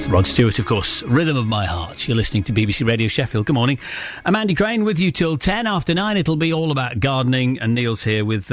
Rod Stewart, of course, Rhythm of My Heart. You're listening to BBC Radio Sheffield. Good morning. I'm Andy Crane with you till 10 after 9. It'll be all about gardening, and Neil's here with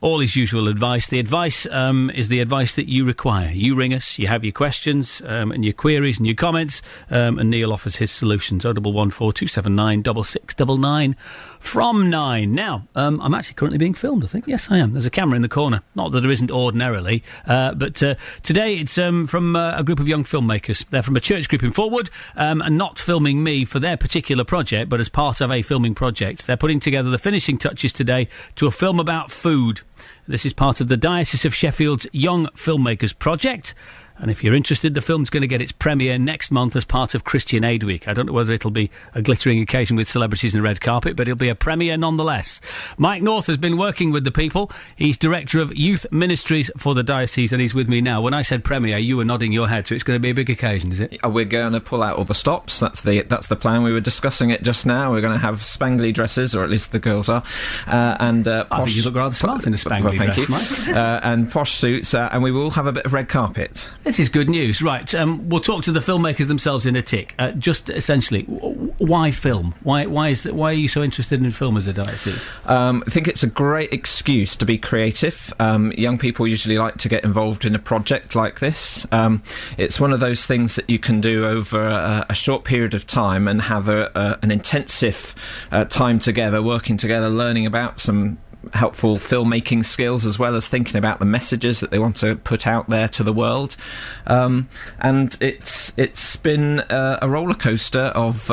all his usual advice. The advice is the advice that you require. You ring us, you have your questions and your queries and your comments, and Neil offers his solutions. 0114 279 6699 from 9. Now, I'm actually currently being filmed, I think. Yes, I am. There's a camera in the corner. Not that there isn't ordinarily, but today it's from a group of young filmmakers. They're from a church group in Forward, and not filming me for their particular project, but as part of a filming project. They're putting together the finishing touches today to a film about food. This is part of the Diocese of Sheffield's Young Filmmakers project. And if you're interested, the film's going to get its premiere next month as part of Christian Aid Week. I don't know whether it'll be a glittering occasion with celebrities and red carpet, but it'll be a premiere nonetheless. Mike North has been working with the people. He's Director of Youth Ministries for the Diocese, and he's with me now. When I said premiere, you were nodding your head, so it's going to be a big occasion, is it? We're going to pull out all the stops. That's the plan. We were discussing it just now. We're going to have spangly dresses, or at least the girls are. I think you look rather smart in a spangly dress, Mike. And posh suits, and we will have a bit of red carpet. This is good news. Right, we'll talk to the filmmakers themselves in a tick. Just essentially, why film? Why are you so interested in film as a diocese? I think it's a great excuse to be creative. Young people usually like to get involved in a project like this. It's one of those things that you can do over a short period of time and have an intensive time together, working together, learning about some helpful filmmaking skills, as well as thinking about the messages that they want to put out there to the world. And it's been a roller coaster of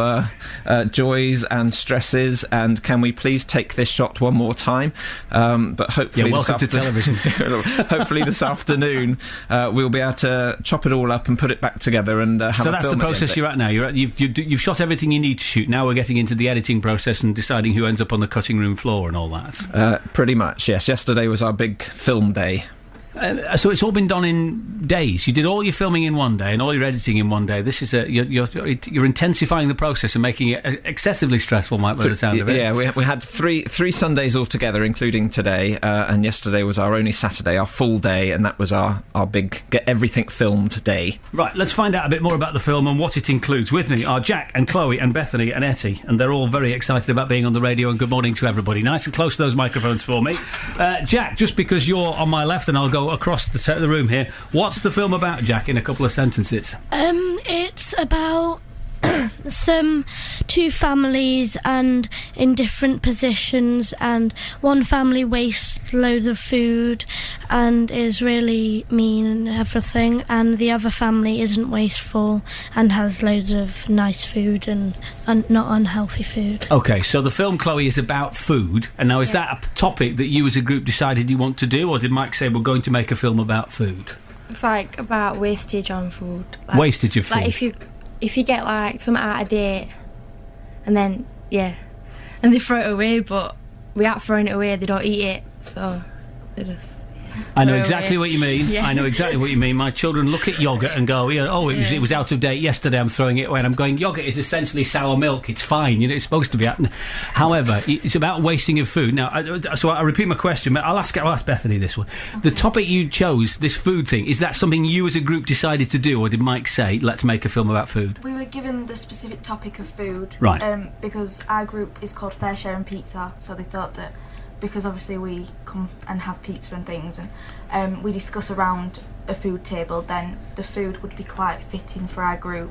joys and stresses, and can we please take this shot one more time? But hopefully, welcome to television. Hopefully this afternoon we'll be able to chop it all up and put it back together and have a film. So that's the process you're at now. You've shot everything you need to shoot. Now we're getting into the editing process and deciding who ends up on the cutting room floor and all that. Pretty much, yes. Yesterday was our big film day. So it's all been done in days. You did all your filming in one day and all your editing in one day. This is you're intensifying the process and making it excessively stressful, Mike, by the sound of it. Yeah, we had three Sundays altogether, including today, and yesterday was our only Saturday, our full day, and that was our big get everything filmed day. Right, let's find out a bit more about the film and what it includes. With me are Jack and Chloe and Bethany and Etty, and they're all very excited about being on the radio, and good morning to everybody. Nice and close to those microphones for me. Jack, just because you're on my left and I'll go across the room here, what's the film about, Jack, in a couple of sentences? It's about some two families and in different positions, and one family wastes loads of food and is really mean and everything, and the other family isn't wasteful and has loads of nice food and not unhealthy food. Okay, so the film, Chloe, is about food, and now is that a topic that you as a group decided you want to do, or did Mike say we're going to make a film about food? It's like about wastage on food. Like, wastage of food? Like if you get like something out of date and then and they throw it away, but without throwing it away they don't eat it, so they just I know exactly what you mean. Yeah. I know exactly what you mean. My children look at yoghurt and go, it was out of date yesterday, I'm throwing it away. And I'm going, yoghurt is essentially sour milk, it's fine, it's supposed to be. However, it's about wasting of food. Now, I repeat my question, but I'll ask Bethany this one. The topic you chose, this food thing, is that something you as a group decided to do, or did Mike say, let's make a film about food? We were given the specific topic of food, right? Because our group is called Fair Share and Pizza, so they thought that because obviously we come and have pizza and things, and we discuss around a food table, then the food would be quite fitting for our group.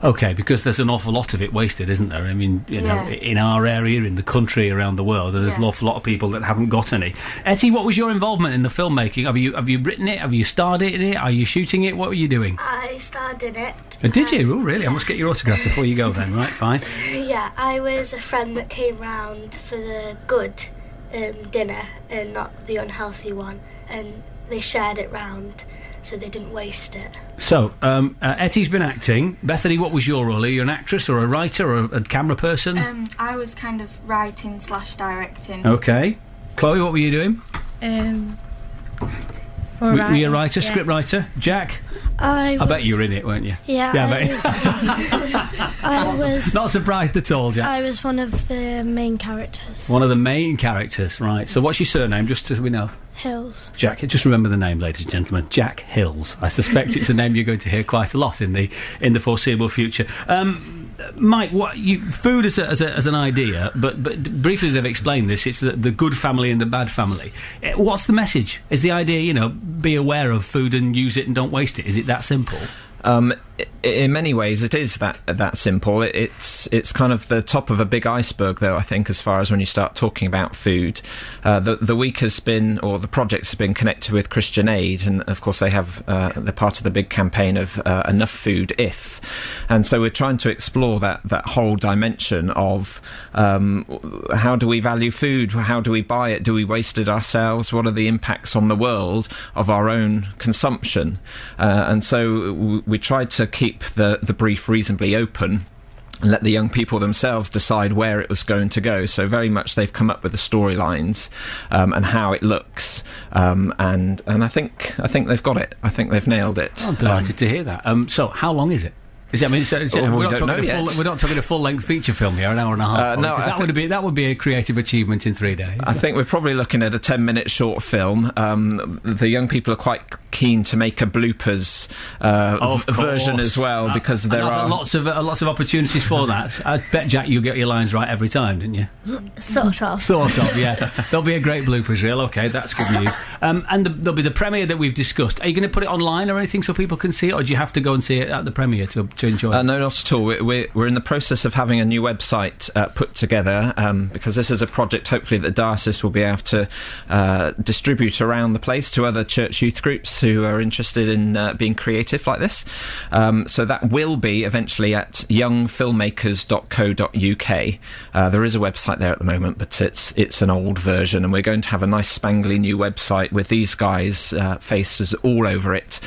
Okay, because there's an awful lot of it wasted, isn't there? I mean, you know, in our area, in the country, around the world, there's an awful lot of people that haven't got any. Etty, what was your involvement in the filmmaking? Have you written it? Have you starred in it? Are you shooting it? What were you doing? I starred in it. Did you? Oh, really? I must get your autograph before you go then, right? Fine. Yeah, I was a friend that came round for the good dinner and not the unhealthy one, and they shared it round so they didn't waste it. So, Etty's been acting. Bethany, what was your role? Are you an actress or a writer or a camera person? I was kind of writing / directing. Okay. Chloe, what were you doing? Writing. Were you a writer, script writer? Jack? I bet you were in it, weren't you? Yeah, I was. Not surprised at all, Jack. I was one of the main characters. One of the main characters, right. So what's your surname, just so we know? Hills. Jack, just remember the name, ladies and gentlemen. Jack Hills. I suspect it's a name you're going to hear quite a lot in the foreseeable future. Mike, food as an idea, but briefly they've explained this. It's the good family and the bad family. What's the message? Is the idea, be aware of food and use it and don't waste it? Is it that simple? In many ways, it is that simple. It's kind of the top of a big iceberg, though, I think, as far as when you start talking about food. The week has been, or the project's been connected with Christian Aid, and of course they have, they're part of the big campaign of Enough Food If. And so we're trying to explore that whole dimension of how do we value food? How do we buy it? Do we waste it ourselves? What are the impacts on the world of our own consumption? And so we tried to keep the brief reasonably open and let the young people themselves decide where it was going to go. So very much they've come up with the storylines and how it looks, and I think they've got it. I think they've nailed it. I'm delighted to hear that. So how long is it? We're not talking a full-length feature film here, an hour and a half. No, that would be a creative achievement in 3 days. I think we're probably looking at a 10-minute short film. The young people are quite keen to make a bloopers version as well, because there are lots of opportunities for that. I bet, Jack, you get your lines right every time, didn't you? Sort of, yeah. There'll be a great bloopers reel. Okay, that's good news. And there'll be the premiere that we've discussed. Are you going to put it online or anything so people can see it, or do you have to go and see it at the premiere to enjoy it? No, not at all. We're in the process of having a new website put together, because this is a project hopefully that the diocese will be able to distribute around the place to other church youth groups who are interested in being creative like this. So that will be eventually at youngfilmmakers.co.uk. There is a website there at the moment, but it's an old version, and we're going to have a nice spangly new website with these guys' faces all over it,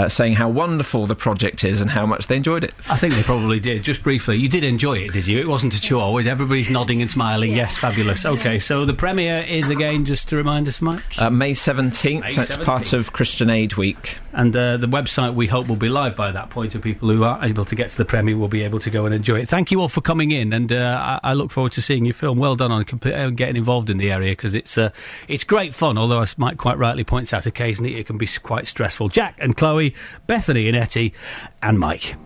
saying how wonderful the project is and how much they enjoyed it. I think they probably did. Just briefly, you did enjoy it, did you? It wasn't a chore. Everybody's nodding and smiling. Yes, fabulous. Okay, so the premiere is, again, just to remind us, Mike? May 17th. That's part of Christian Aid Week. And the website, we hope, will be live by that point, and people who are able to get to the premiere will be able to go and enjoy it. Thank you all for coming in, and I look forward to seeing your film. Well done on getting involved in the area, because it's great fun, although, as Mike quite rightly points out, occasionally it can be quite stressful. Jack and Chloe, Bethany and Etty, and Mike.